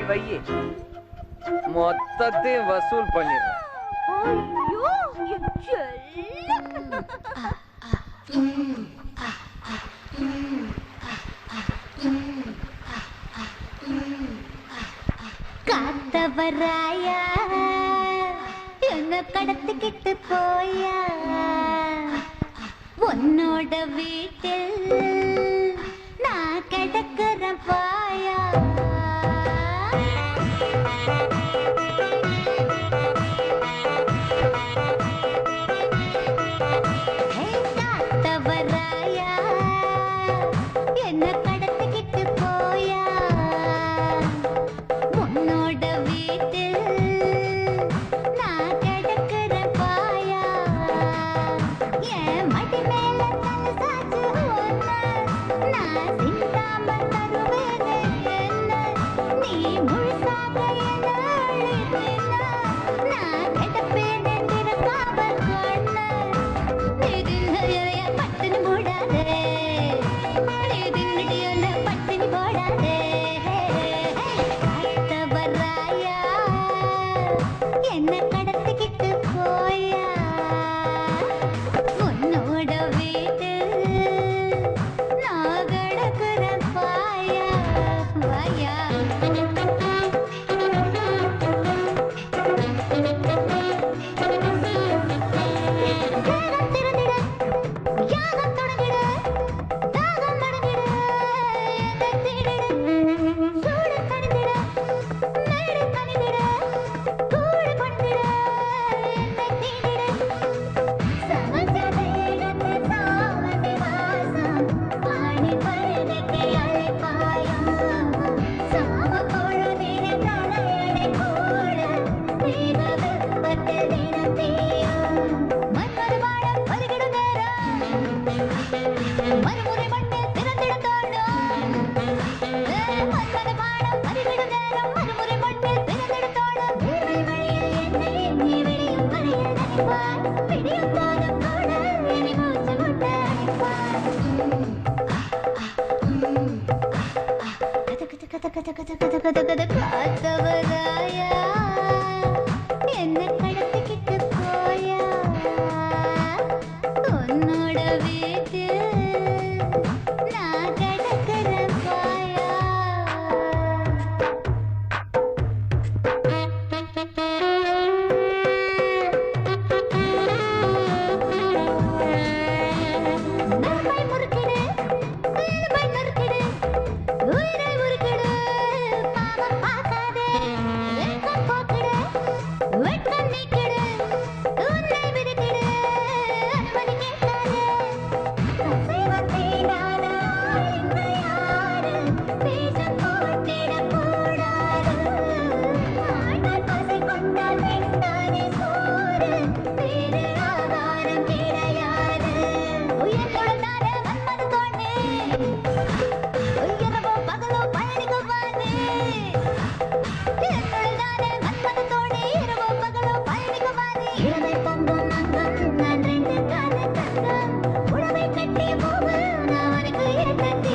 வையி, மொத்தத்தையும் வசூல் பண்ணிடுறேன். ஐயோ, என் செல்லம். காத்தவராயா என்ன கடத்திக்கிட்டு போயா உன்னோட வீட்டில் நான் கிடக்குறேன் பாயா. காத்தவராயா என்ன கடத்திக்கிட்டு போயா உன்னோட வீட்டில் நான் கிடக்குறேன் பாயா. என் மடி மேல தலை சாச்சு நான் சிந்தாம தருவேனே என்ன நீ முழுசாக என்ன அழித்தினா நான் கிடப்பேனே திறக்காமல் கொள்ள பட்டினி போடாதே பட்டினி போடாதே. காத்தவராயா என்ன கடத்திக்கிட்டு போயா உன்னோட வீட்டு நான் கிடக்குறேன் பாயா வாயா. யாகம் தொடங்கிட தாகம் மடங்கிட என்னை தேடிட சூடு தணிந்திட மேடு தணிந்திட கூடு கொண்டிட என்னை தேடிட சமஞ்சத இடத்து சாவந்தி வாசம் பாணி பருதைக்கு அழைப்பாயம் சாம பொழுதின தலையடை கூட தீன வெப்பத்தில் தினம் தீயும் மன்மது பாடம் வருகிடும் நேரம் மறுமுறை மண்ணில் திறந்திடும் தோணும். மன்மது பாடம் வருகிடும் நேரம் மறுமுறை மண்ணில் திறந்திடும் தோணும். வேலை வழியில் என்னை எண்ணி விடியும் வரையில் நினைப்பார் விடியும் போதும் கூட இனி மூச்சு முட்ட அடிப்பார். காத்தவராயா என்ன கடத்திக்கிட்டு போயா உன்னோட வீட்டு நான் கிடக்குறேன் பாயா. நரம்பை முறுக்கிடு எலும்பை நறுக்கிடு உயிரை உருக்கிடு பாவம் பார்க்காதே வெட்கம் போக்கிடு வெட்கம் நீக்கிடு உன்னை விதிக்கிடு அனுமதி கேட்காதே. அசைவம் தீண்டாத இங்கு யாரு பேசம் போட்டிடக் கூடாது. ஆண்டால் பசி கொண்டால் பெண்தானே சோறு வேறு ஆகாரம் கிடையாது. உயிர் கொழுந்தான மன்மது தோணே உயரவோ பகலோ பயணிக்கு வானே என்னுள்ளானே மன்மது தோணே இரவோ பகலோ பயணிக்கு வானே. இளமை பொங்கும் அங்கம் நான் ரெண்டு கால தங்கம் உடவை கட்டிய பூவு நான் உனக்கு இரண்டு